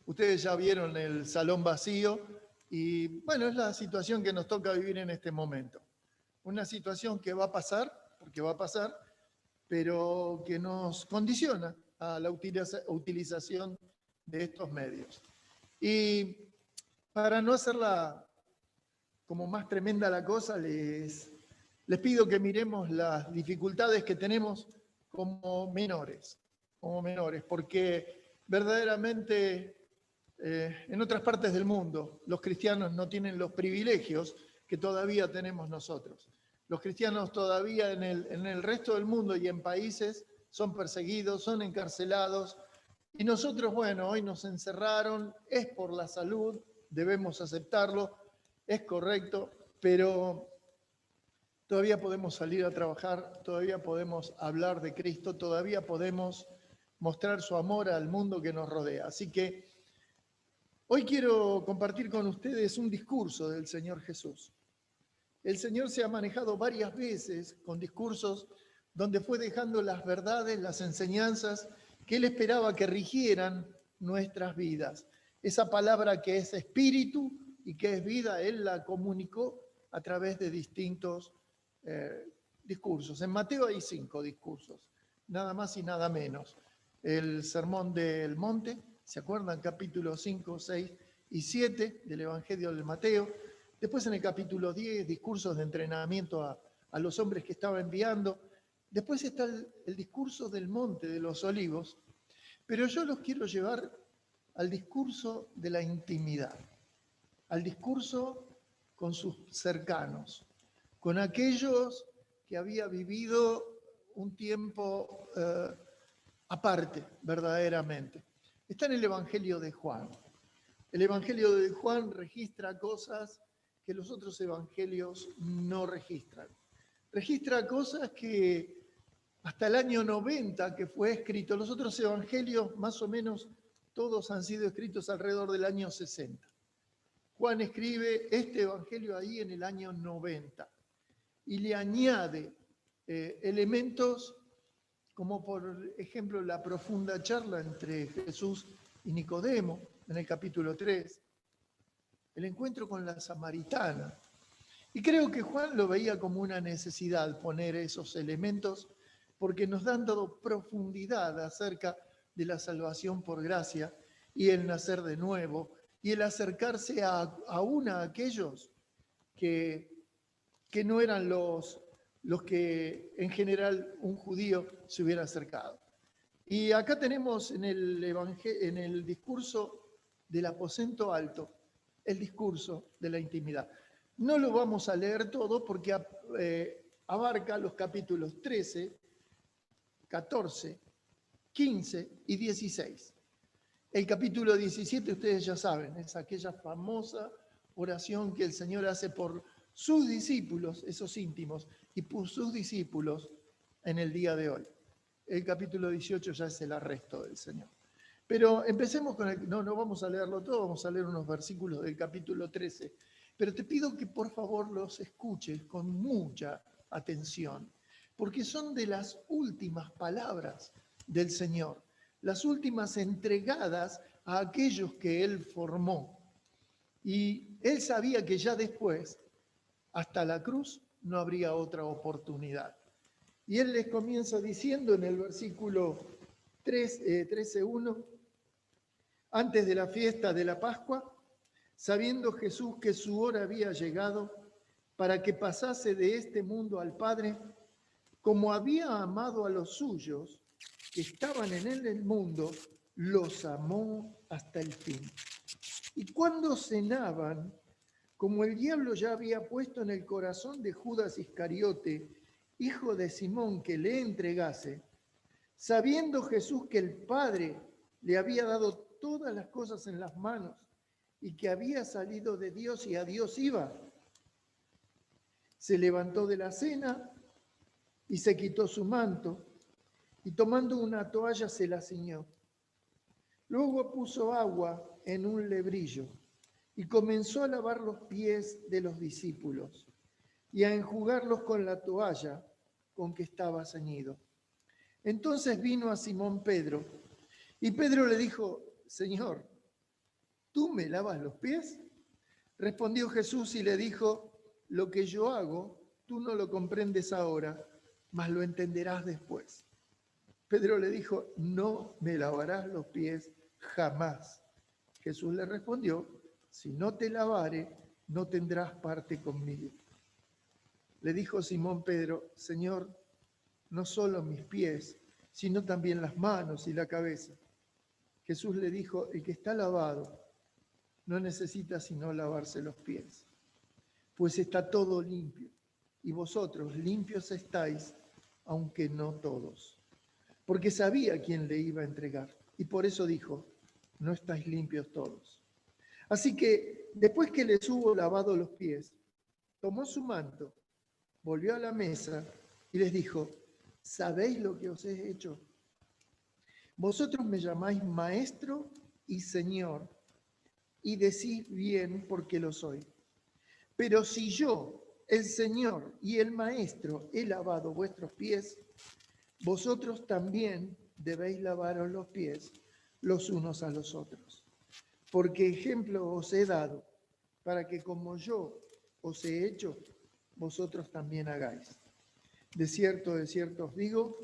Ustedes ya vieron el salón vacío y bueno, es la situación que nos toca vivir en este momento. Una situación que va a pasar, porque va a pasar, pero que nos condiciona a la utilización de estos medios. Y para no hacerla como más tremenda la cosa, les pido que miremos las dificultades que tenemos como menores, porque verdaderamente en otras partes del mundo los cristianos no tienen los privilegios que todavía tenemos nosotros. Los cristianos todavía en el resto del mundo y en países son perseguidos, son encarcelados, y nosotros, bueno, hoy nos encerraron, es por la salud, debemos aceptarlo, es correcto, pero todavía podemos salir a trabajar, todavía podemos hablar de Cristo, todavía podemos mostrar su amor al mundo que nos rodea. Así que hoy quiero compartir con ustedes un discurso del Señor Jesús. El Señor se ha manejado varias veces con discursos donde fue dejando las verdades, las enseñanzas que Él esperaba que rigieran nuestras vidas. Esa palabra que es espíritu y que es vida, Él la comunicó a través de distintos discursos. En Mateo hay 5 discursos, nada más y nada menos. El Sermón del Monte, ¿se acuerdan? Capítulos 5, 6 y 7 del Evangelio de Mateo. Después en el capítulo 10, discursos de entrenamiento a los hombres que estaba enviando. Después está el discurso del Monte de los Olivos. Pero yo los quiero llevar al discurso de la intimidad, al discurso con sus cercanos, con aquellos que había vivido un tiempo aparte, verdaderamente. Está en el Evangelio de Juan. El Evangelio de Juan registra cosas que los otros evangelios no registran. Registra cosas que hasta el año 90 que fue escrito, los otros evangelios más o menos todos han sido escritos alrededor del año 60. Juan escribe este evangelio ahí en el año 90 y le añade elementos como por ejemplo la profunda charla entre Jesús y Nicodemo en el capítulo 3, el encuentro con la samaritana. Y creo que Juan lo veía como una necesidad poner esos elementos porque nos dan dado profundidad acerca de la salvación por gracia y el nacer de nuevo y el acercarse aún a aquellos que no eran los que en general un judío se hubiera acercado. Y acá tenemos en el discurso del aposento alto, el discurso de la intimidad. No lo vamos a leer todo porque abarca los capítulos 13, 14, 15 y 16. El capítulo 17, ustedes ya saben, es aquella famosa oración que el Señor hace por sus discípulos, esos íntimos, y por sus discípulos en el día de hoy. El capítulo 18 ya es el arresto del Señor. Pero empecemos con no vamos a leerlo todo, vamos a leer unos versículos del capítulo 13. Pero te pido que por favor los escuches con mucha atención, porque son de las últimas palabras del Señor, las últimas entregadas a aquellos que Él formó. Y Él sabía que ya después, hasta la cruz, no habría otra oportunidad. Y Él les comienza diciendo en el versículo 13:1, antes de la fiesta de la Pascua, sabiendo Jesús que su hora había llegado para que pasase de este mundo al Padre, como había amado a los suyos que estaban en el mundo, los amó hasta el fin. Y cuando cenaban, como el diablo ya había puesto en el corazón de Judas Iscariote, hijo de Simón, que le entregase, sabiendo Jesús que el Padre le había dado todas las cosas en las manos y que había salido de Dios y a Dios iba, se levantó de la cena y se quitó su manto y tomando una toalla se la ciñó. Luego puso agua en un lebrillo y comenzó a lavar los pies de los discípulos y a enjugarlos con la toalla con que estaba ceñido. Entonces vino a Simón Pedro y Pedro le dijo: Señor, ¿tú me lavas los pies? Respondió Jesús y le dijo, lo que yo hago, tú no lo comprendes ahora, mas lo entenderás después. Pedro le dijo, no me lavarás los pies jamás. Jesús le respondió, si no te lavare, no tendrás parte conmigo. Le dijo Simón Pedro, Señor, no solo mis pies, sino también las manos y la cabeza. Jesús le dijo, el que está lavado no necesita sino lavarse los pies, pues está todo limpio, y vosotros limpios estáis, aunque no todos. Porque sabía quién le iba a entregar, y por eso dijo, no estáis limpios todos. Así que, después que les hubo lavado los pies, tomó su manto, volvió a la mesa y les dijo, ¿sabéis lo que os he hecho? Vosotros me llamáis maestro y señor, y decís bien porque lo soy. Pero si yo, el Señor y el Maestro, he lavado vuestros pies, vosotros también debéis lavaros los pies los unos a los otros. Porque ejemplo os he dado, para que como yo os he hecho, vosotros también hagáis. De cierto os digo,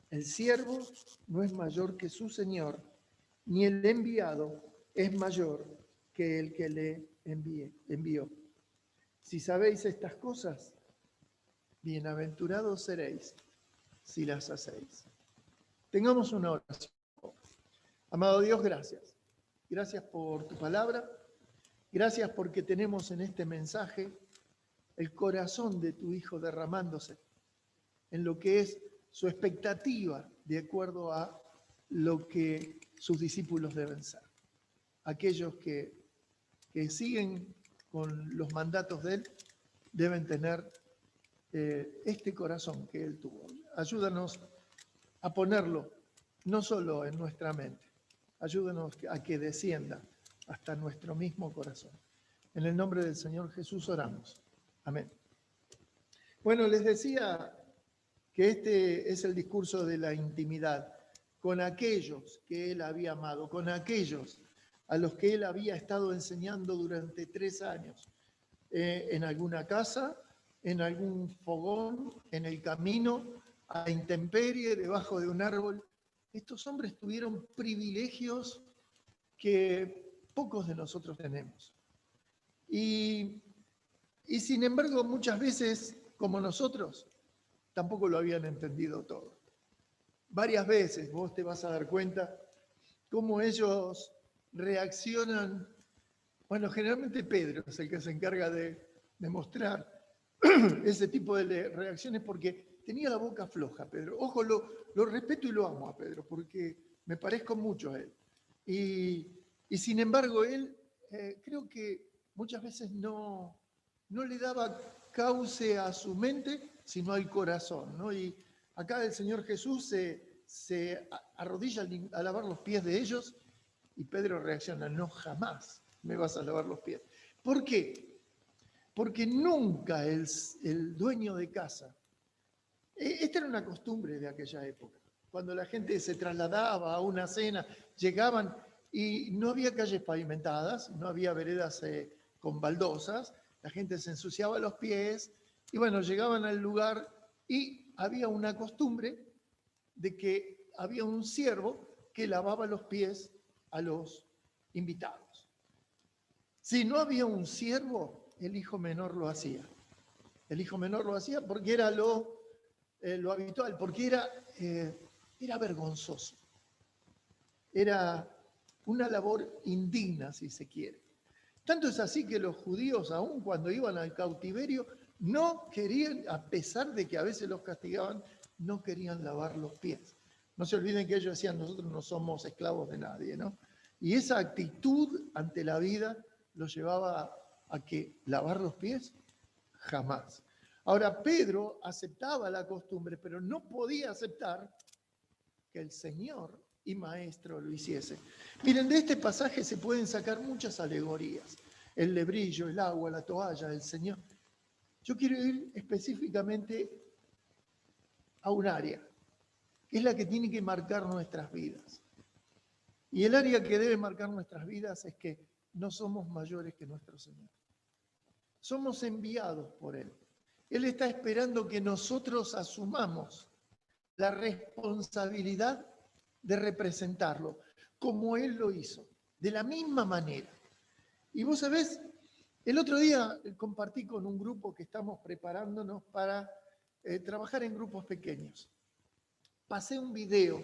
el siervo no es mayor que su Señor, ni el enviado es mayor que el que le envió. Si sabéis estas cosas, bienaventurados seréis si las hacéis. Tengamos una oración. Amado Dios, gracias. Gracias por tu palabra. Gracias porque tenemos en este mensaje el corazón de tu Hijo derramándose en lo que es su expectativa de acuerdo a lo que sus discípulos deben ser. Aquellos que siguen con los mandatos de Él deben tener este corazón que Él tuvo. Ayúdanos a ponerlo no solo en nuestra mente, ayúdanos a que descienda hasta nuestro mismo corazón. En el nombre del Señor Jesús oramos. Amén. Bueno, les decía que este es el discurso de la intimidad con aquellos que Él había amado, con aquellos a los que Él había estado enseñando durante 3 años, en alguna casa, en algún fogón, en el camino, a la intemperie, debajo de un árbol. Estos hombres tuvieron privilegios que pocos de nosotros tenemos. Y sin embargo, muchas veces, como nosotros, tampoco lo habían entendido todo. Varias veces vos te vas a dar cuenta cómo ellos reaccionan. Bueno, generalmente Pedro es el que se encarga de mostrar ese tipo de reacciones porque tenía la boca floja, Pedro. Ojo, lo respeto y lo amo a Pedro porque me parezco mucho a él. Y sin embargo, él creo que muchas veces no le daba cauce a su mente, sino al corazón, ¿no? Y acá el Señor Jesús se arrodilla a lavar los pies de ellos y Pedro reacciona, no, jamás me vas a lavar los pies. ¿Por qué? Porque nunca el dueño de casa, esta era una costumbre de aquella época, cuando la gente se trasladaba a una cena, llegaban y no había calles pavimentadas, no había veredas con baldosas, la gente se ensuciaba los pies y bueno, llegaban al lugar y había una costumbre de que había un siervo que lavaba los pies a los invitados. Si no había un siervo, el hijo menor lo hacía. El hijo menor lo hacía porque era lo habitual, porque era vergonzoso. Era una labor indigna, si se quiere. Tanto es así que los judíos, aun cuando iban al cautiverio, no querían, a pesar de que a veces los castigaban, no querían lavar los pies. No se olviden que ellos decían, nosotros no somos esclavos de nadie, ¿no? Y esa actitud ante la vida los llevaba a que lavar los pies, jamás. Ahora, Pedro aceptaba la costumbre, pero no podía aceptar que el Señor y Maestro lo hiciese. Miren, de este pasaje se pueden sacar muchas alegorías. El lebrillo, el agua, la toalla, el Señor. Yo quiero ir específicamente a un área, que es la que tiene que marcar nuestras vidas. Y el área que debe marcar nuestras vidas es que no somos mayores que nuestro Señor. Somos enviados por Él. Él está esperando que nosotros asumamos la responsabilidad de representarlo, como Él lo hizo, de la misma manera. Y vos sabés, el otro día compartí con un grupo que estamos preparándonos para trabajar en grupos pequeños. Pasé un video,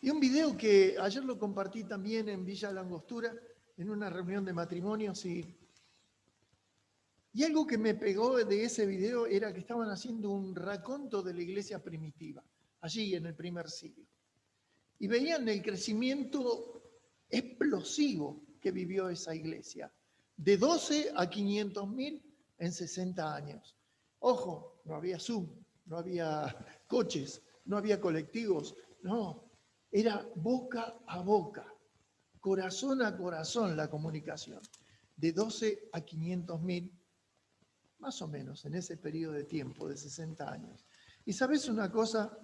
y un video que ayer lo compartí también en Villa La Angostura, en una reunión de matrimonios, y algo que me pegó de ese video era que estaban haciendo un raconto de la iglesia primitiva, allí en el primer siglo. Y veían el crecimiento explosivo que vivió esa iglesia, de 12 a 500.000 en 60 años. Ojo, no había Zoom, no había coches, no había colectivos, no, era boca a boca, corazón a corazón la comunicación, de 12 a 500.000, más o menos, en ese periodo de tiempo de 60 años. Y ¿sabes una cosa?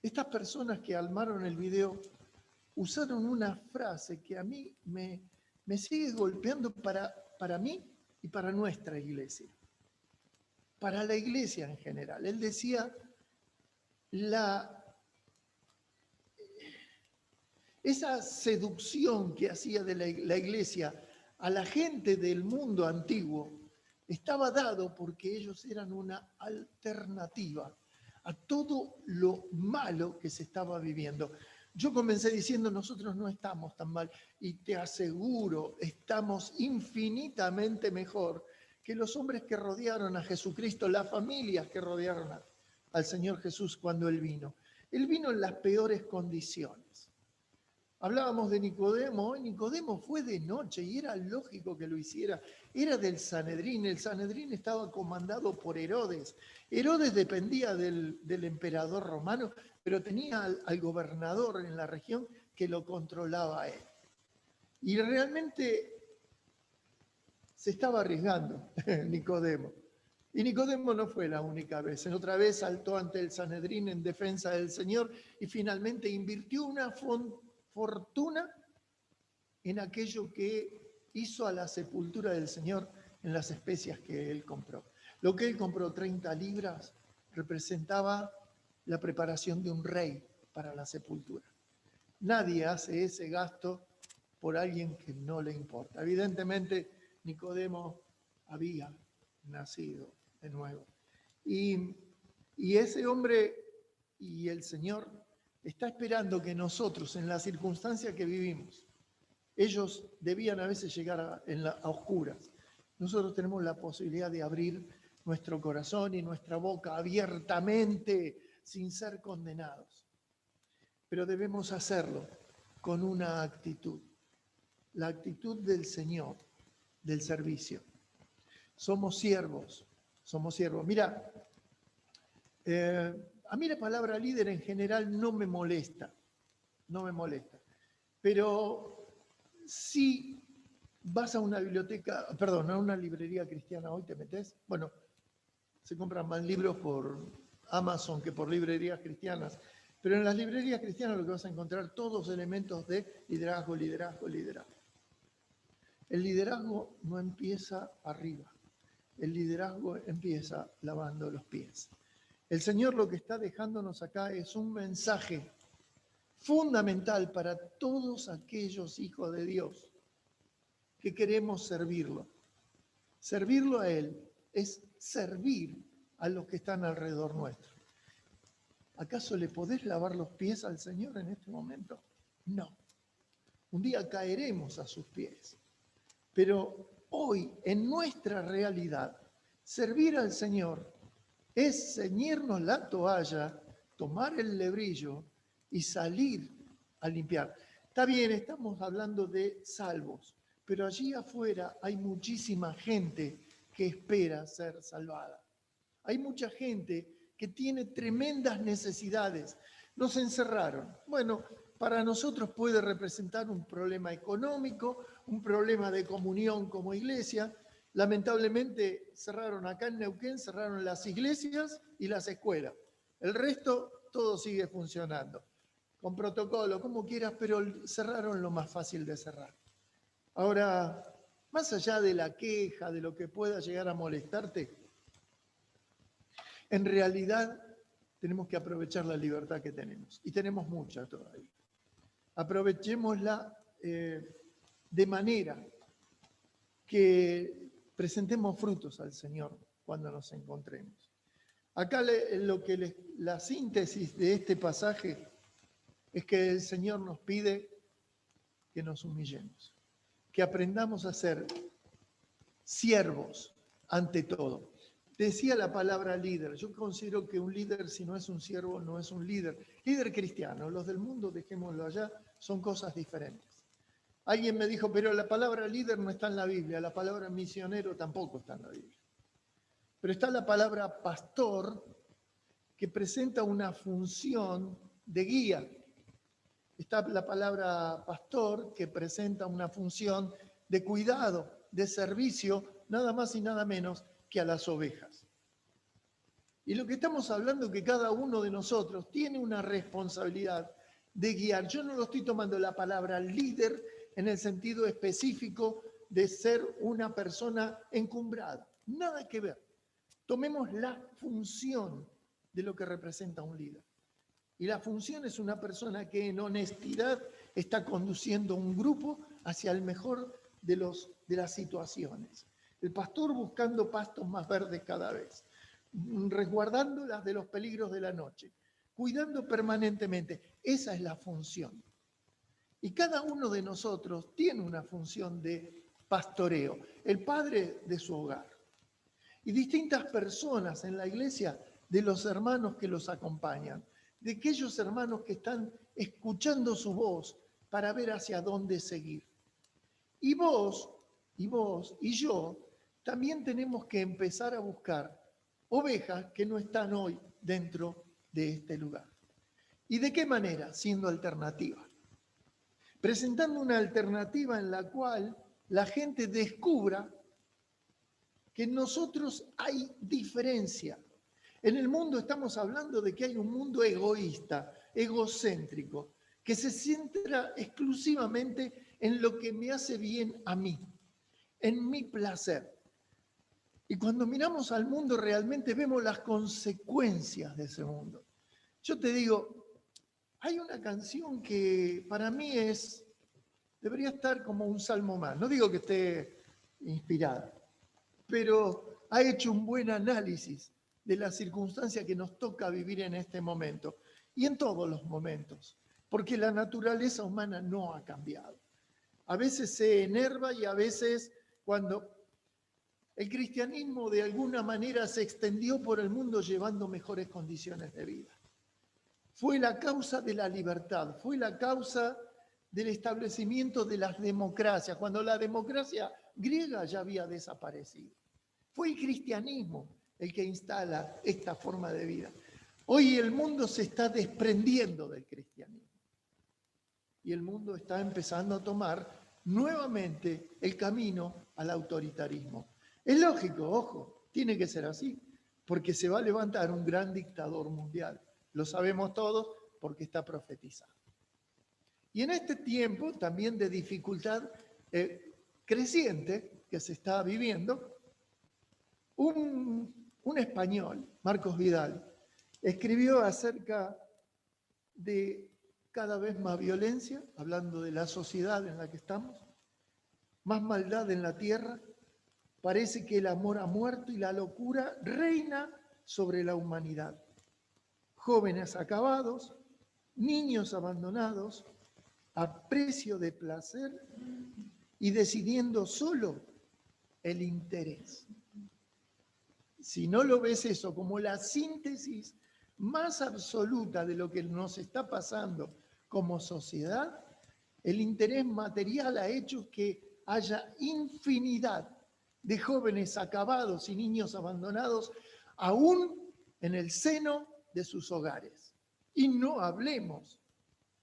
Estas personas que armaron el video usaron una frase que a mí me sigue golpeando para mí y para nuestra iglesia, para la iglesia en general. Él decía, esa seducción que hacía de la iglesia a la gente del mundo antiguo estaba dado porque ellos eran una alternativa a todo lo malo que se estaba viviendo. Yo comencé diciendo, nosotros no estamos tan mal, y te aseguro, estamos infinitamente mejor que los hombres que rodearon a Jesucristo, las familias que rodearon al Señor Jesús cuando Él vino. Él vino en las peores condiciones. Hablábamos de Nicodemo, Nicodemo fue de noche y era lógico que lo hiciera, era del Sanedrín, el Sanedrín estaba comandado por Herodes. Herodes dependía del emperador romano, pero tenía al gobernador en la región que lo controlaba a él. Y realmente se estaba arriesgando Nicodemo. Y Nicodemo no fue la única vez. En otra vez saltó ante el Sanedrín en defensa del Señor y finalmente invirtió una fortuna en aquello que hizo a la sepultura del Señor en las especias que él compró. Lo que él compró, 30 libras, representaba la preparación de un rey para la sepultura. Nadie hace ese gasto por alguien que no le importa. Evidentemente, Nicodemo había nacido de nuevo. Y ese hombre y el Señor está esperando que nosotros, en la circunstancia que vivimos, ellos debían a veces llegar a oscuras. Nosotros tenemos la posibilidad de abrir nuestro corazón y nuestra boca abiertamente, sin ser condenados. Pero debemos hacerlo con una actitud, la actitud del Señor, del servicio. Somos siervos, somos siervos. Mira, a mí la palabra líder en general no me molesta, pero si vas a una biblioteca, perdón, a una librería cristiana hoy te metes, bueno, se compran más libros por Amazon que por librerías cristianas, pero en las librerías cristianas lo que vas a encontrar todos elementos de liderazgo. El liderazgo no empieza arriba, el liderazgo empieza lavando los pies. El Señor lo que está dejándonos acá es un mensaje fundamental para todos aquellos hijos de Dios que queremos servirlo. Servirlo a Él es servir a los que están alrededor nuestro. ¿Acaso le podés lavar los pies al Señor en este momento? No. Un día caeremos a sus pies. Pero hoy, en nuestra realidad, servir al Señor es ceñirnos la toalla, tomar el lebrillo y salir a limpiar. Está bien, estamos hablando de salvos, pero allí afuera hay muchísima gente que espera ser salvada. Hay mucha gente que tiene tremendas necesidades. Nos encerraron. Bueno, para nosotros puede representar un problema económico, un problema de comunión como iglesia. Lamentablemente cerraron acá en Neuquén, cerraron las iglesias y las escuelas. El resto todo sigue funcionando. con protocolo, como quieras, pero cerraron lo más fácil de cerrar. Ahora, más allá de la queja, de lo que pueda llegar a molestarte, en realidad tenemos que aprovechar la libertad que tenemos, y tenemos mucha todavía. Aprovechémosla de manera que presentemos frutos al Señor cuando nos encontremos. Acá la síntesis de este pasaje es que el Señor nos pide que nos humillemos, que aprendamos a ser siervos ante todo. Decía la palabra líder. Yo considero que un líder, si no es un siervo, no es un líder. Líder cristiano, los del mundo, dejémoslo allá, son cosas diferentes. Alguien me dijo, pero la palabra líder no está en la Biblia, la palabra misionero tampoco está en la Biblia. Pero está la palabra pastor, que presenta una función de guía. Está la palabra pastor, que presenta una función de cuidado, de servicio, nada más y nada menos que a las ovejas. Y lo que estamos hablando es que cada uno de nosotros tiene una responsabilidad de guiar. Yo no lo estoy tomando la palabra líder en el sentido específico de ser una persona encumbrada. Nada que ver. Tomemos la función de lo que representa un líder. Y la función es una persona que en honestidad está conduciendo un grupo hacia el mejor de las situaciones. El pastor buscando pastos más verdes cada vez, resguardándolas de los peligros de la noche, cuidando permanentemente. Esa es la función. Y cada uno de nosotros tiene una función de pastoreo, el padre de su hogar. Y distintas personas en la iglesia, de los hermanos que los acompañan, de aquellos hermanos que están escuchando su voz para ver hacia dónde seguir. Y vos y yo también tenemos que empezar a buscar ovejas que no están hoy dentro de este lugar. ¿Y de qué manera? Siendo alternativa. Presentando una alternativa en la cual la gente descubra que en nosotros hay diferencia. En el mundo estamos hablando de que hay un mundo egoísta, egocéntrico, que se centra exclusivamente en lo que me hace bien a mí, en mi placer. Y cuando miramos al mundo realmente vemos las consecuencias de ese mundo. Yo te digo, hay una canción que para mí debería estar como un salmo más. No digo que esté inspirada, pero ha hecho un buen análisis de la circunstancia que nos toca vivir en este momento y en todos los momentos, porque la naturaleza humana no ha cambiado. A veces se enerva y a veces cuando el cristianismo de alguna manera se extendió por el mundo llevando mejores condiciones de vida. Fue la causa de la libertad, fue la causa del establecimiento de las democracias, cuando la democracia griega ya había desaparecido. Fue el cristianismo el que instala esta forma de vida. Hoy el mundo se está desprendiendo del cristianismo y el mundo está empezando a tomar nuevamente el camino al autoritarismo. Es lógico, ojo, tiene que ser así, porque se va a levantar un gran dictador mundial. Lo sabemos todos porque está profetizado. Y en este tiempo también de dificultad creciente que se está viviendo, un español, Marcos Vidal, escribió acerca de cada vez más violencia, hablando de la sociedad en la que estamos, más maldad en la tierra, parece que el amor ha muerto y la locura reina sobre la humanidad. Jóvenes acabados, niños abandonados, a precio de placer y decidiendo solo el interés. Si no lo ves eso como la síntesis más absoluta de lo que nos está pasando como sociedad, el interés material ha hecho que haya infinidad de jóvenes acabados y niños abandonados aún en el seno de sus hogares. Y no hablemos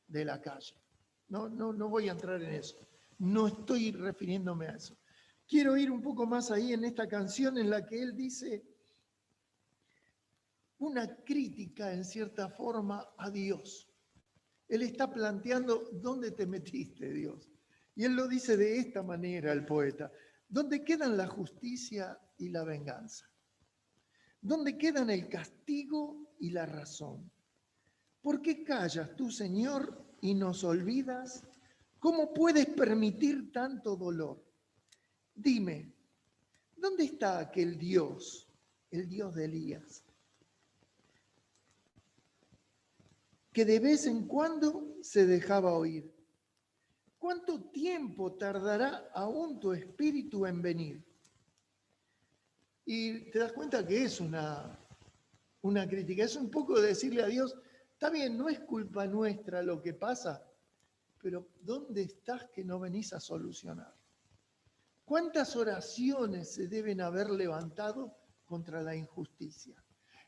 de la calle. No voy a entrar en eso. No estoy refiriéndome a eso. Quiero ir un poco más ahí en esta canción en la que él dice una crítica en cierta forma a Dios. Él está planteando, ¿dónde te metiste, Dios? Y él lo dice de esta manera, el poeta. ¿Dónde quedan la justicia y la venganza? ¿Dónde quedan el castigo y la razón? ¿Por qué callas tú, Señor, y nos olvidas? ¿Cómo puedes permitir tanto dolor? Dime, ¿dónde está aquel Dios, el Dios de Elías, que de vez en cuando se dejaba oír? ¿Cuánto tiempo tardará aún tu espíritu en venir? Y te das cuenta que es una crítica, es un poco decirle a Dios, está bien, no es culpa nuestra lo que pasa, pero ¿dónde estás que no venís a solucionar? ¿Cuántas oraciones se deben haber levantado contra la injusticia?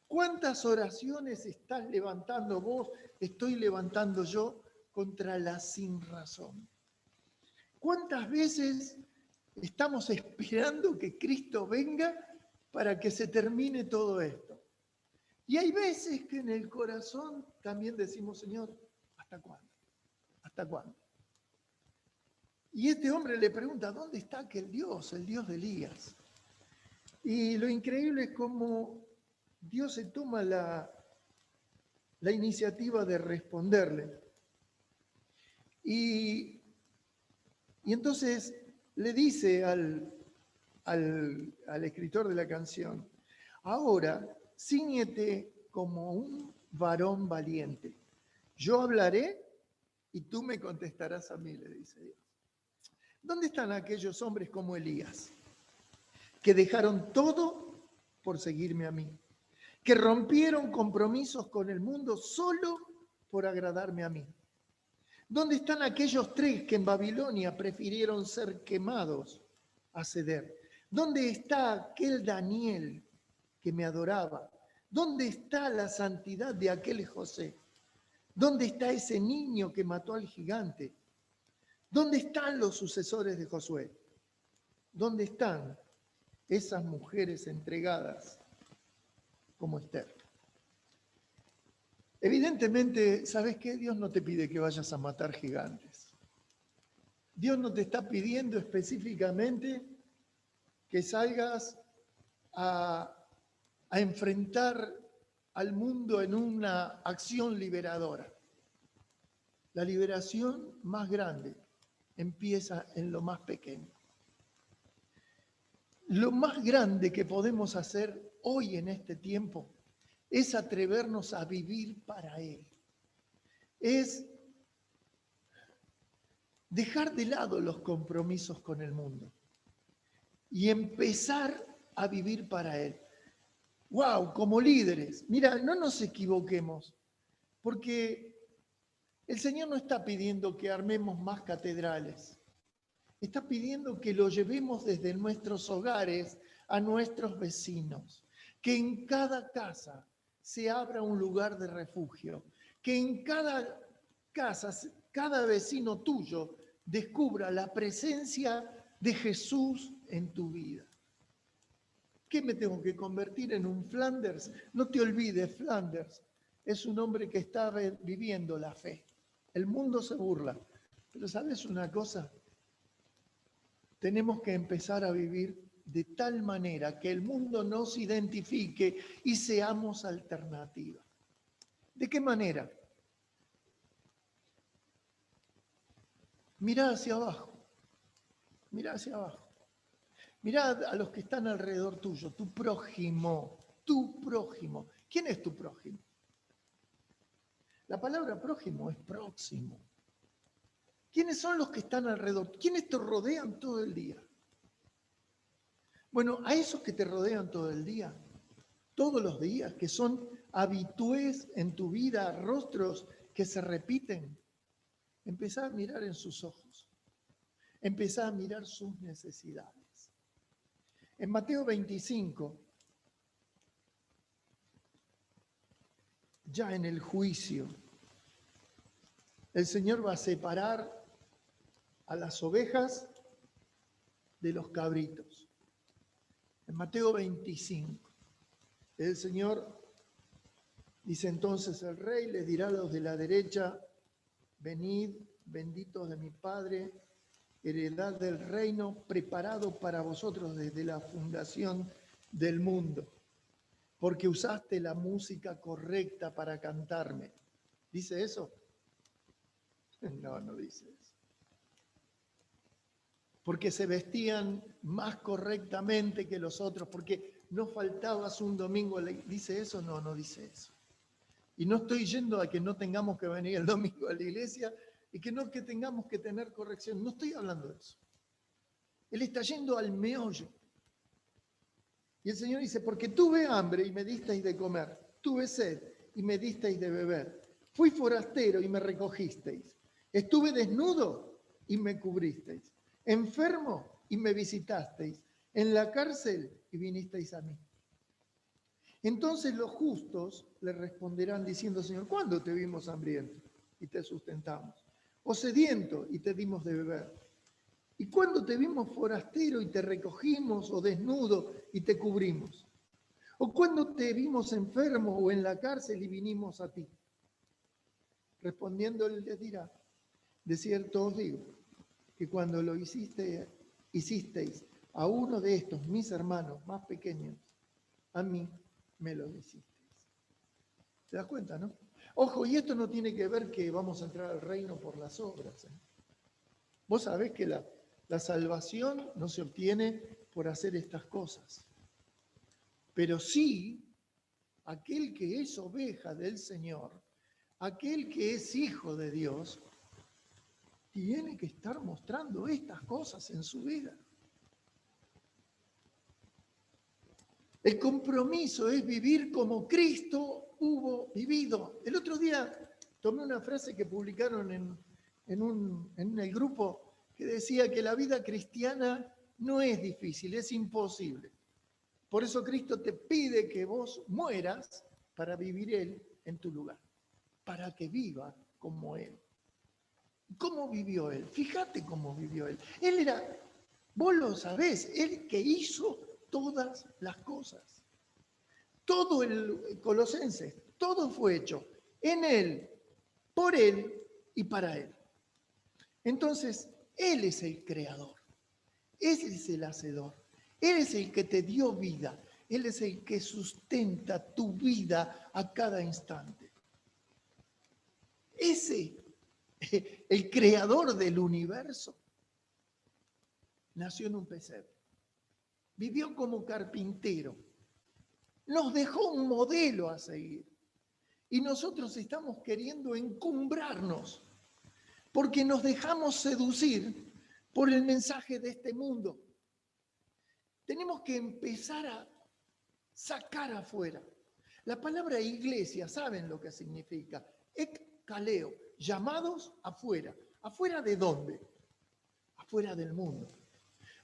¿Cuántas oraciones estás levantando vos, estoy levantando yo contra la sinrazón? ¿Cuántas veces estamos esperando que Cristo venga para que se termine todo esto? Y hay veces que en el corazón también decimos, Señor, ¿hasta cuándo? ¿Hasta cuándo? Y este hombre le pregunta, ¿dónde está aquel Dios, el Dios de Elías? Y lo increíble es cómo Dios se toma la iniciativa de responderle. Y entonces le dice al escritor de la canción, ahora cíñete como un varón valiente. Yo hablaré y tú me contestarás a mí, le dice Dios. ¿Dónde están aquellos hombres como Elías, que dejaron todo por seguirme a mí, que rompieron compromisos con el mundo solo por agradarme a mí? ¿Dónde están aquellos 3 que en Babilonia prefirieron ser quemados a ceder? ¿Dónde está aquel Daniel que me adoraba? ¿Dónde está la santidad de aquel José? ¿Dónde está ese niño que mató al gigante? ¿Dónde están los sucesores de Josué? ¿Dónde están esas mujeres entregadas como Esther? Evidentemente, ¿sabes qué? Dios no te pide que vayas a matar gigantes. Dios no te está pidiendo específicamente que salgas a enfrentar al mundo en una acción liberadora. La liberación más grande empieza en lo más pequeño. Lo más grande que podemos hacer hoy en este tiempo es atrevernos a vivir para Él. Es dejar de lado los compromisos con el mundo y empezar a vivir para Él. ¡Wow! Como líderes, mira, no nos equivoquemos, porque el Señor no está pidiendo que armemos más catedrales. Está pidiendo que lo llevemos desde nuestros hogares a nuestros vecinos, que en cada casa se abra un lugar de refugio, que en cada casa, cada vecino tuyo descubra la presencia de Jesús en tu vida. ¿Qué me tengo que convertir en un Flanders? No te olvides, Flanders es un hombre que está viviendo la fe. El mundo se burla, pero ¿sabes una cosa? Tenemos que empezar a vivir de tal manera que el mundo nos identifique y seamos alternativa. ¿De qué manera? Mirá hacia abajo, mirá hacia abajo. Mirá a los que están alrededor tuyo, tu prójimo, tu prójimo. ¿Quién es tu prójimo? La palabra prójimo es próximo. ¿Quiénes son los que están alrededor? ¿Quiénes te rodean todo el día? Bueno, a esos que te rodean todo el día, todos los días, que son habitués en tu vida, rostros que se repiten, empezá a mirar en sus ojos, empezá a mirar sus necesidades. En Mateo 25, ya en el juicio, el Señor va a separar a las ovejas de los cabritos. En Mateo 25, el Señor dice entonces el rey les dirá a los de la derecha, venid, benditos de mi Padre, heredad del reino preparado para vosotros desde la fundación del mundo, porque usaste la música correcta para cantarme. ¿Dice eso? No, no dice eso. Porque se vestían más correctamente que los otros, porque no faltabas un domingo. ¿Dice eso? No, no dice eso. Y no estoy yendo a que no tengamos que venir el domingo a la iglesia y que no que tengamos que tener corrección. No estoy hablando de eso. Él está yendo al meollo. Y el Señor dice, porque tuve hambre y me disteis de comer, tuve sed y me disteis de beber, fui forastero y me recogisteis, estuve desnudo y me cubristeis, enfermo y me visitasteis, en la cárcel y vinisteis a mí. Entonces los justos le responderán diciendo, Señor, ¿cuándo te vimos hambriento y te sustentamos? O sediento y te dimos de beber. ¿Y cuándo te vimos forastero y te recogimos, o desnudo y te cubrimos? ¿O cuándo te vimos enfermo o en la cárcel y vinimos a ti? Respondiendo él les dirá, de cierto os digo, que cuando lo hicisteis a uno de estos mis hermanos más pequeños, a mí me lo hicisteis. ¿Te das cuenta, no? Ojo, y esto no tiene que ver que vamos a entrar al reino por las obras. Vos sabés que la salvación no se obtiene por hacer estas cosas. Pero sí, aquel que es oveja del Señor, aquel que es hijo de Dios, tiene que estar mostrando estas cosas en su vida. El compromiso es vivir como Cristo hubo vivido. El otro día tomé una frase que publicaron en el grupo que decía que la vida cristiana no es difícil, es imposible. Por eso Cristo te pide que vos mueras para vivir Él en tu lugar, para que viva como Él. ¿Cómo vivió Él? Fíjate cómo vivió Él. Él era, vos lo sabés, Él que hizo todas las cosas. Todo el Colosenses, todo fue hecho en Él, por Él y para Él. Entonces, Él es el creador, Él es el hacedor, Él es el que te dio vida, Él es el que sustenta tu vida a cada instante. Ese, el creador del universo, nació en un pesebre, vivió como carpintero, nos dejó un modelo a seguir y nosotros estamos queriendo encumbrarnos porque nos dejamos seducir por el mensaje de este mundo. Tenemos que empezar a sacar afuera. La palabra iglesia, ¿saben lo que significa? Ekkaleo, llamados afuera. ¿Afuera de dónde? Afuera del mundo.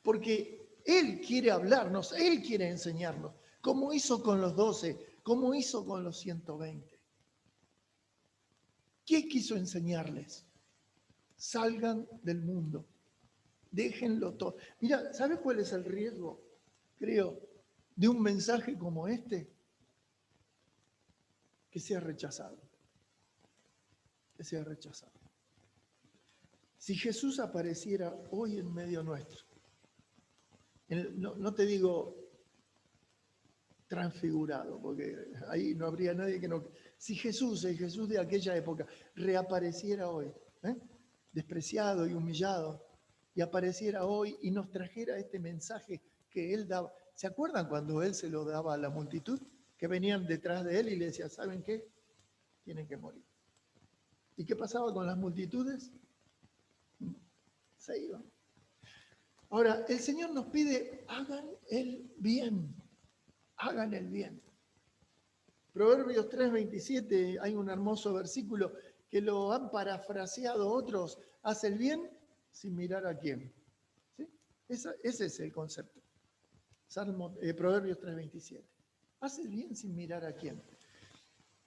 Porque Él quiere hablarnos, Él quiere enseñarnos, como hizo con los 12, como hizo con los 120. ¿Qué quiso enseñarles? Salgan del mundo, déjenlo todo. Mira, ¿sabes cuál es el riesgo, creo, de un mensaje como este? Que sea rechazado. Que sea rechazado. Si Jesús apareciera hoy en medio nuestro, no te digo transfigurado, porque ahí no habría nadie que no... Si Jesús, el Jesús de aquella época, reapareciera hoy, despreciado y humillado, y apareciera hoy y nos trajera este mensaje que Él daba. ¿Se acuerdan cuando Él se lo daba a la multitud? Que venían detrás de Él y le decían, ¿saben qué? Tienen que morir. ¿Y qué pasaba con las multitudes? Se iban. Ahora, el Señor nos pide, hagan el bien. Hagan el bien. Proverbios 3:27, hay un hermoso versículo que lo han parafraseado otros. Haz el bien sin mirar a quién. ¿Sí? Ese es el concepto. Proverbios 3:27. Haz el bien sin mirar a quién.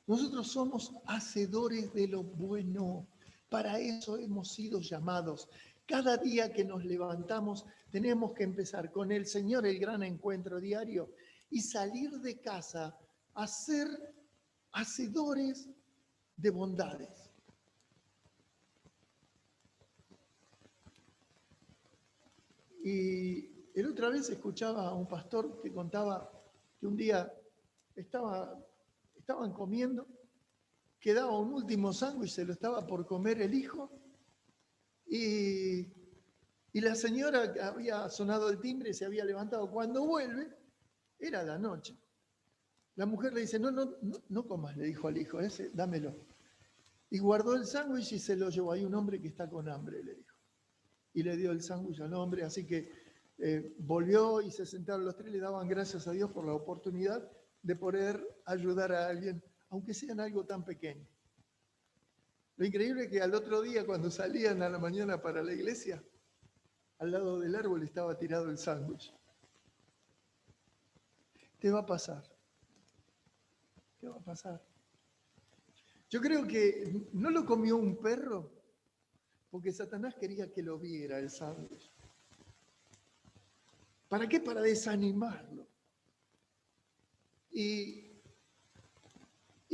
Nosotros somos hacedores de lo bueno. Para eso hemos sido llamados. Cada día que nos levantamos tenemos que empezar con el Señor, el gran encuentro diario, y salir de casa a ser hacedores de bondades. el otra vez escuchaba a un pastor que contaba que un día estaban comiendo, quedaba un último sándwich, se lo estaba por comer el hijo, y la señora que había sonado el timbre se había levantado. Cuando vuelve, era la noche. La mujer le dice, no comas, le dijo al hijo, ese, dámelo. Y guardó el sándwich y se lo llevó. Hay un hombre que está con hambre, le dijo. Y le dio el sándwich al hombre, así que volvió y se sentaron los tres, le daban gracias a Dios por la oportunidad de poder ayudar a alguien, aunque sea en algo tan pequeño. Lo increíble es que al otro día, cuando salían a la mañana para la iglesia, al lado del árbol estaba tirado el sándwich. ¿Qué va a pasar? ¿Qué va a pasar? Yo creo que no lo comió un perro porque Satanás quería que lo viera el sándwich. ¿Para qué? Para desanimarlo. Y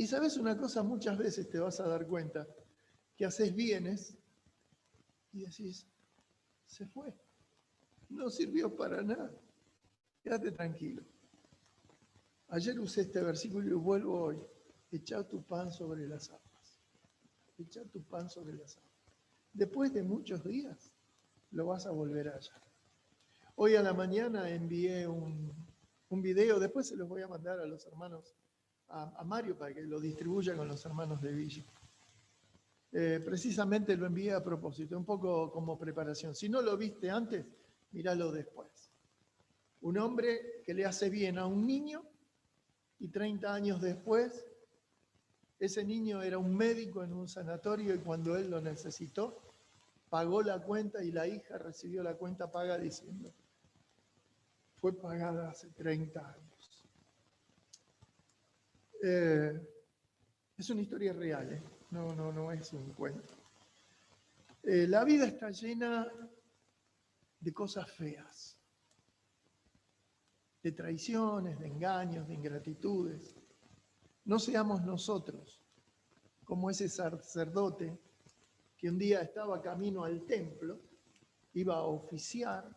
sabes una cosa, muchas veces te vas a dar cuenta que haces bienes y decís, se fue, no sirvió para nada, quédate tranquilo. Ayer usé este versículo y lo vuelvo hoy. Echa tu pan sobre las aguas. Echa tu pan sobre las aguas. Después de muchos días, lo vas a volver a hallar. Hoy a la mañana envié un video, después se los voy a mandar a los hermanos, a Mario para que lo distribuya con los hermanos de Villa. Precisamente lo envié a propósito, un poco como preparación. Si no lo viste antes, míralo después. Un hombre que le hace bien a un niño y 30 años después, ese niño era un médico en un sanatorio y cuando él lo necesitó, pagó la cuenta y la hija recibió la cuenta paga diciendo, fue pagada hace 30 años. Es una historia real, ¿eh? No es un cuento. La vida está llena de cosas feas, de traiciones, de engaños, de ingratitudes. No seamos nosotros como ese sacerdote que un día estaba camino al templo, iba a oficiar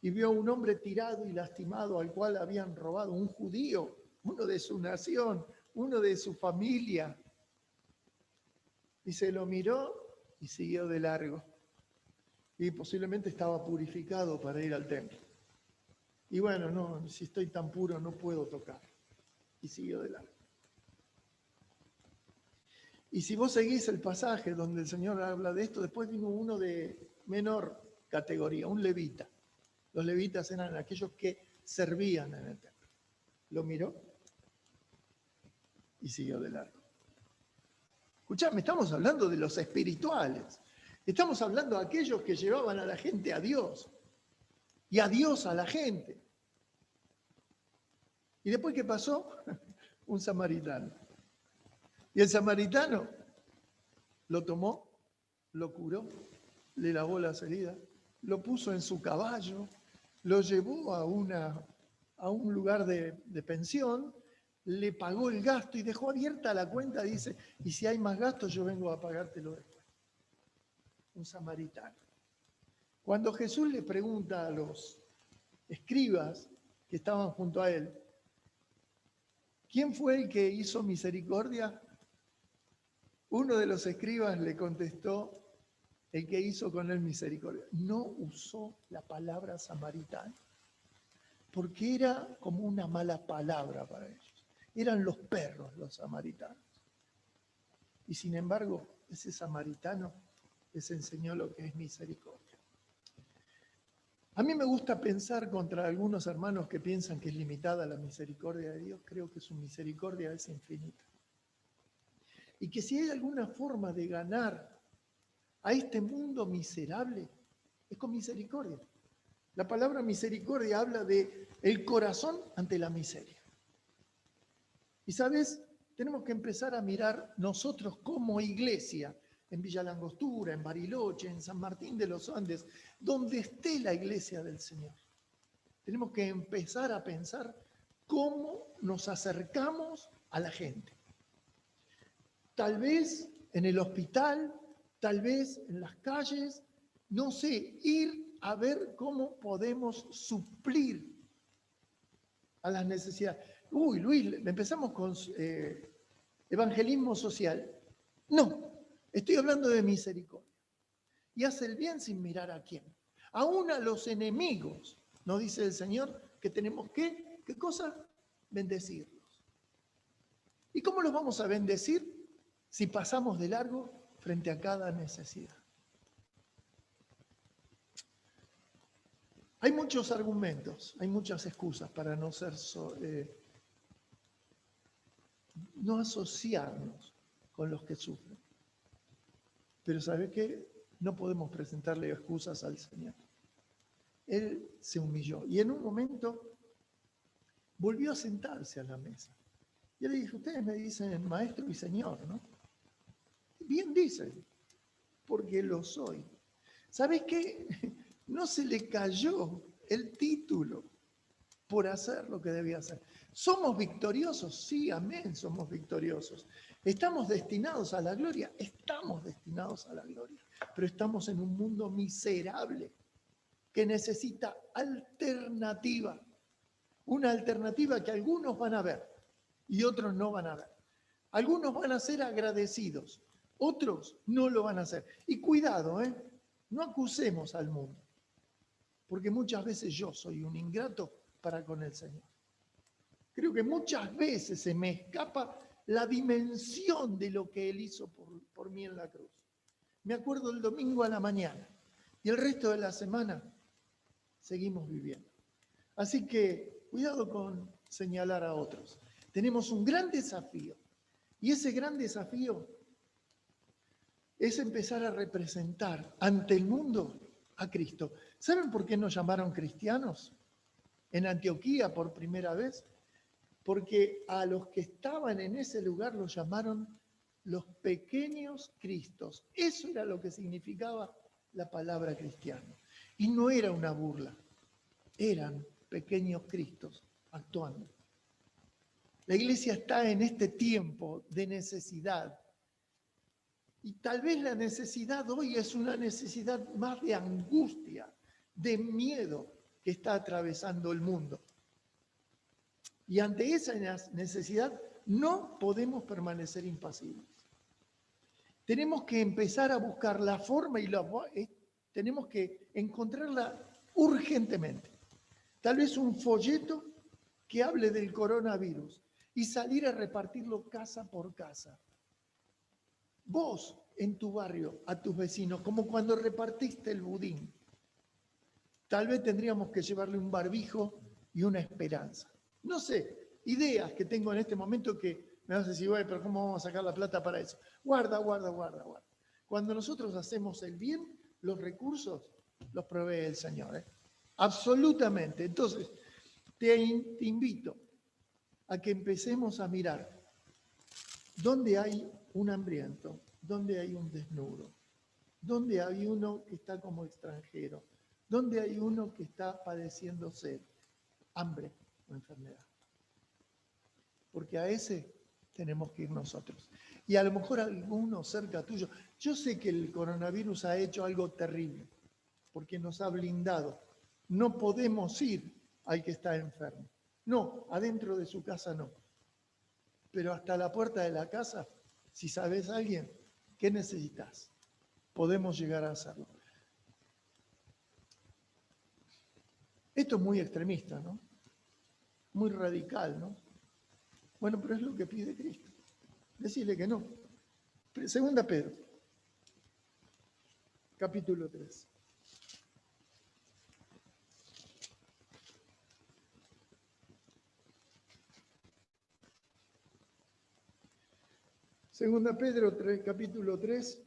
y vio a un hombre tirado y lastimado al cual habían robado, un judío, uno de su nación, uno de su familia. Y se lo miró y siguió de largo. Y posiblemente estaba purificado para ir al templo. Y bueno, no, si estoy tan puro no puedo tocar. Y siguió de largo. Y si vos seguís el pasaje donde el Señor habla de esto, después vino uno de menor categoría, un levita. Los levitas eran aquellos que servían en el templo. Lo miró y siguió de largo. Escuchame, estamos hablando de los espirituales. Estamos hablando de aquellos que llevaban a la gente a Dios y a Dios a la gente. ¿Y después qué pasó? Un samaritano. Y el samaritano lo tomó, lo curó, le lavó las heridas, lo puso en su caballo, lo llevó a un lugar de pensión, le pagó el gasto y dejó abierta la cuenta, dice, y si hay más gastos yo vengo a pagártelo después. Un samaritano. Cuando Jesús le pregunta a los escribas que estaban junto a él, ¿quién fue el que hizo misericordia? Uno de los escribas le contestó, el que hizo con él misericordia. No usó la palabra samaritano, porque era como una mala palabra para ellos. Eran los perros los samaritanos. Y sin embargo, ese samaritano les enseñó lo que es misericordia. A mí me gusta pensar contra algunos hermanos que piensan que es limitada la misericordia de Dios. Creo que su misericordia es infinita. Y que si hay alguna forma de ganar a este mundo miserable, es con misericordia. La palabra misericordia habla de el corazón ante la miseria. Y sabes, tenemos que empezar a mirar nosotros como iglesia, en Villa Langostura, en Bariloche, en San Martín de los Andes, donde esté la iglesia del Señor. Tenemos que empezar a pensar cómo nos acercamos a la gente. Tal vez en el hospital, tal vez en las calles, no sé, ir a ver cómo podemos suplir a las necesidades. Uy, Luis, empezamos con evangelismo social. No, estoy hablando de misericordia. Y hace el bien sin mirar a quién. Aún a los enemigos, nos dice el Señor, que tenemos que, ¿qué cosa? Bendecirlos. ¿Y cómo los vamos a bendecir si pasamos de largo frente a cada necesidad? Hay muchos argumentos, hay muchas excusas para no asociarnos con los que sufren. Pero ¿sabe qué? No podemos presentarle excusas al Señor. Él se humilló y en un momento volvió a sentarse a la mesa. Y le dije, ustedes me dicen maestro y señor, ¿no? Bien dicen, porque lo soy. ¿Sabes qué? No se le cayó el título por hacer lo que debía hacer. ¿Somos victoriosos? Sí, amén, somos victoriosos. ¿Estamos destinados a la gloria? Estamos destinados a la gloria. Pero estamos en un mundo miserable que necesita alternativa. Una alternativa que algunos van a ver y otros no van a ver. Algunos van a ser agradecidos, otros no lo van a hacer. Y cuidado, no acusemos al mundo, porque muchas veces yo soy un ingrato para con el Señor. Creo que muchas veces se me escapa la dimensión de lo que Él hizo por mí en la cruz. Me acuerdo el domingo a la mañana y el resto de la semana seguimos viviendo. Así que cuidado con señalar a otros. Tenemos un gran desafío y ese gran desafío es empezar a representar ante el mundo a Cristo. ¿Saben por qué nos llamaron cristianos en Antioquía por primera vez? Porque a los que estaban en ese lugar los llamaron los pequeños Cristos. Eso era lo que significaba la palabra cristiano. Y no era una burla, eran pequeños Cristos actuando. La iglesia está en este tiempo de necesidad. Y tal vez la necesidad hoy es una necesidad más de angustia, de miedo que está atravesando el mundo. Y ante esa necesidad no podemos permanecer impasibles. Tenemos que empezar a buscar la forma y tenemos que encontrarla urgentemente. Tal vez un folleto que hable del coronavirus y salir a repartirlo casa por casa. Vos en tu barrio, a tus vecinos, como cuando repartiste el budín. Tal vez tendríamos que llevarle un barbijo y una esperanza. No sé, ideas que tengo en este momento que me vas a decir, bueno, pero ¿cómo vamos a sacar la plata para eso? Guarda. Cuando nosotros hacemos el bien, los recursos los provee el Señor. Absolutamente. Entonces, te invito a que empecemos a mirar dónde hay un hambriento, dónde hay un desnudo, dónde hay uno que está como extranjero, dónde hay uno que está padeciendo sed, hambre o enfermedad. Porque a ese tenemos que ir nosotros. Y a lo mejor alguno cerca tuyo. Yo sé que el coronavirus ha hecho algo terrible, porque nos ha blindado. No podemos ir al que está enfermo. No, adentro de su casa no. Pero hasta la puerta de la casa, si sabes a alguien, ¿qué necesitas? Podemos llegar a hacerlo. Esto es muy extremista, ¿no? Muy radical, ¿no? Bueno, pero es lo que pide Cristo. Decirle que no. Segunda Pedro, capítulo 3. Segunda Pedro 3, capítulo 3,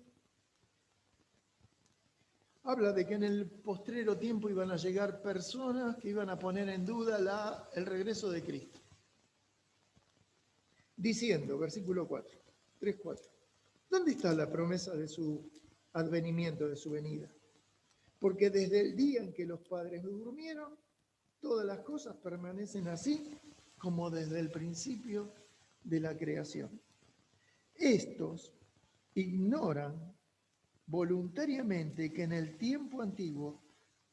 habla de que en el postrero tiempo iban a llegar personas que iban a poner en duda el regreso de Cristo. Diciendo, versículo 4, 3:4, ¿dónde está la promesa de su advenimiento, de su venida? Porque desde el día en que los padres durmieron, todas las cosas permanecen así como desde el principio de la creación. Estos ignoran voluntariamente que en el tiempo antiguo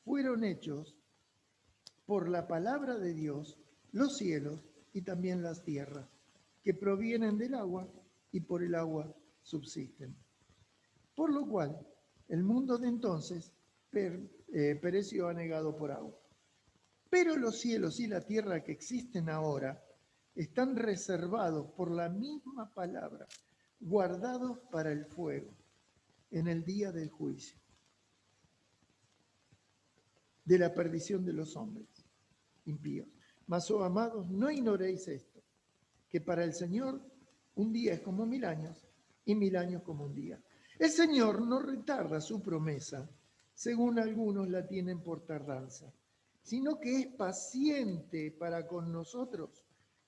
fueron hechos por la palabra de Dios los cielos y también las tierras, que provienen del agua y por el agua subsisten. Por lo cual, el mundo de entonces pereció anegado por agua. Pero los cielos y la tierra que existen ahora están reservados por la misma palabra, guardados para el fuego, en el día del juicio, de la perdición de los hombres impíos. Mas, oh amados, no ignoréis esto, que para el Señor un día es como 1000 años y 1000 años como un día. El Señor no retarda su promesa, según algunos la tienen por tardanza, sino que es paciente para con nosotros,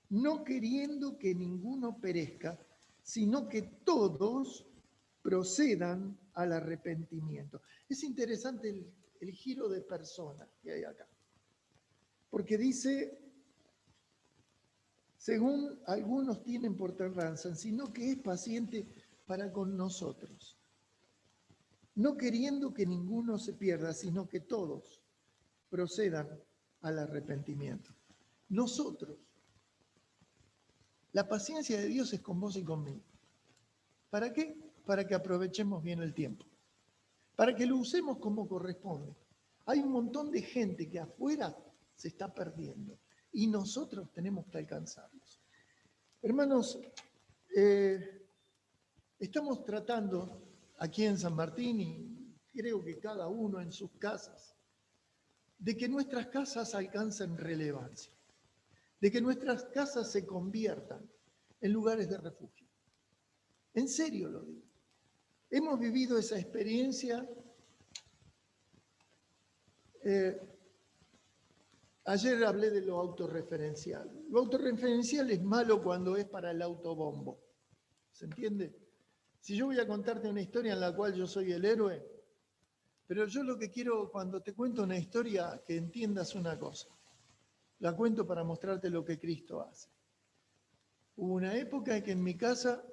no queriendo que ninguno perezca, sino que todos procedan al arrepentimiento. Es interesante el giro de persona que hay acá, porque dice, según algunos tienen por tardanza, sino que es paciente para con nosotros, no queriendo que ninguno se pierda, sino que todos procedan al arrepentimiento. Nosotros, la paciencia de Dios es con vos y conmigo. ¿Para qué? Para que aprovechemos bien el tiempo, para que lo usemos como corresponde. Hay un montón de gente que afuera se está perdiendo y nosotros tenemos que alcanzarlos. Hermanos, estamos tratando aquí en San Martín, y creo que cada uno en sus casas, de que nuestras casas alcancen relevancia, de que nuestras casas se conviertan en lugares de refugio. En serio lo digo. Hemos vivido esa experiencia. Ayer hablé de lo autorreferencial. Lo autorreferencial es malo cuando es para el autobombo. ¿Se entiende? Si yo voy a contarte una historia en la cual yo soy el héroe, pero yo lo que quiero cuando te cuento una historia, que entiendas una cosa. La cuento para mostrarte lo que Cristo hace. Hubo una época en que en mi casa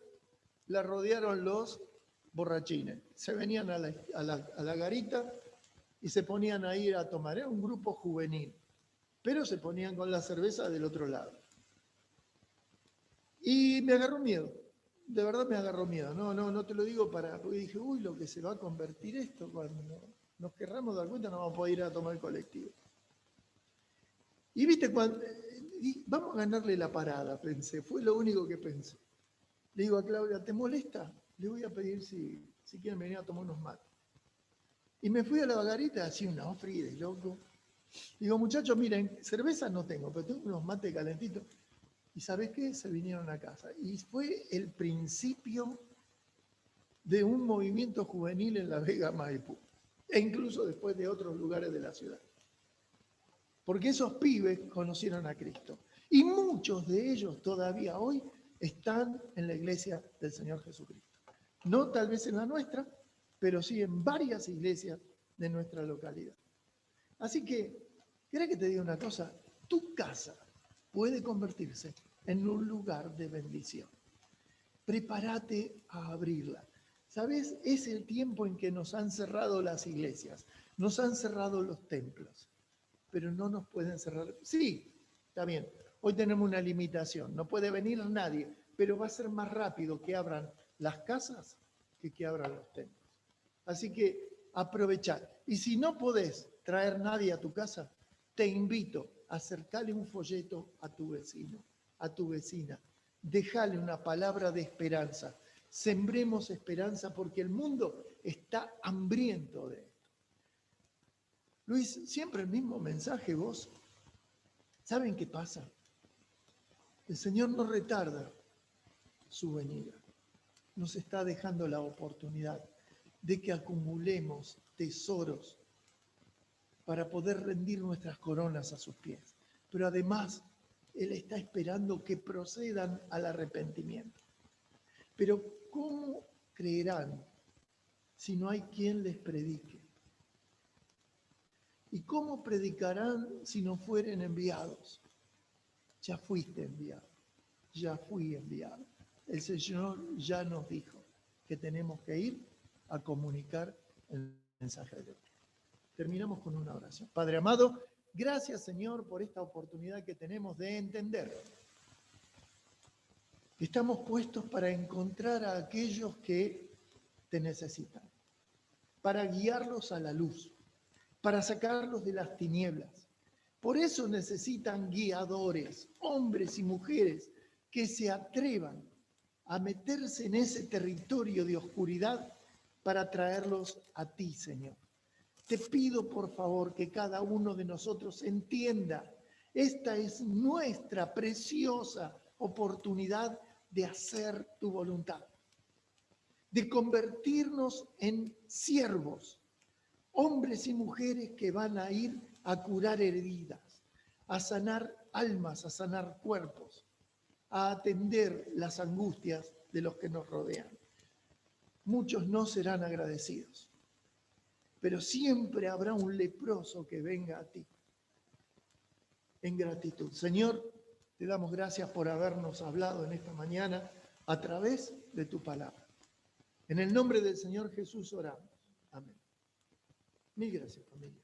la rodearon los borrachines. Se venían a la garita y se ponían a ir a tomar. Era un grupo juvenil, pero se ponían con la cerveza del otro lado. Y me agarró miedo, de verdad me agarró miedo. No te lo digo porque dije, uy, lo que se va a convertir esto, cuando nos querramos dar cuenta no vamos a poder ir a tomar el colectivo. Y viste, vamos a ganarle la parada, pensé, fue lo único que pensé. Le digo a Claudia, ¿te molesta? Le voy a pedir si quieren venir a tomar unos mates. Y me fui a la garita, así una fría de loco. Digo, muchachos, miren, cerveza no tengo, pero tengo unos mates calentitos. ¿Y sabes qué? Se vinieron a casa. Y fue el principio de un movimiento juvenil en la Vega Maipú, e incluso después de otros lugares de la ciudad. Porque esos pibes conocieron a Cristo. Y muchos de ellos todavía hoy están en la iglesia del Señor Jesucristo. No tal vez en la nuestra, pero sí en varias iglesias de nuestra localidad. Así que, ¿querés que te diga una cosa? Tu casa puede convertirse en un lugar de bendición. Prepárate a abrirla. ¿Sabes? Es el tiempo en que nos han cerrado las iglesias, nos han cerrado los templos, pero no nos pueden cerrar. Sí, está bien, hoy tenemos una limitación, no puede venir nadie, pero va a ser más rápido que abran las casas que abran los templos. Así que aprovechar. Y si no podés traer nadie a tu casa, te invito a acercarle un folleto a tu vecino, a tu vecina. Déjale una palabra de esperanza. Sembremos esperanza porque el mundo está hambriento de esto. Luis, siempre el mismo mensaje vos. ¿Saben qué pasa? El Señor no retarda su venida. Nos está dejando la oportunidad de que acumulemos tesoros para poder rendir nuestras coronas a sus pies. Pero además, Él está esperando que procedan al arrepentimiento. Pero ¿cómo creerán si no hay quien les predique? ¿Y cómo predicarán si no fueren enviados? Ya fuiste enviado, ya fui enviado. El Señor ya nos dijo que tenemos que ir a comunicar el mensaje de Dios. Terminamos con una oración. Padre amado, gracias Señor por esta oportunidad que tenemos de entender. Estamos puestos para encontrar a aquellos que te necesitan, para guiarlos a la luz, para sacarlos de las tinieblas. Por eso necesitan guiadores, hombres y mujeres que se atrevan a meterse en ese territorio de oscuridad para traerlos a ti, Señor. Te pido, por favor, que cada uno de nosotros entienda, esta es nuestra preciosa oportunidad de hacer tu voluntad, de convertirnos en siervos, hombres y mujeres que van a ir a curar heridas, a sanar almas, a sanar cuerpos, a atender las angustias de los que nos rodean. Muchos no serán agradecidos, pero siempre habrá un leproso que venga a ti en gratitud. Señor, te damos gracias por habernos hablado en esta mañana a través de tu palabra. En el nombre del Señor Jesús oramos. Amén. Mil gracias, familia.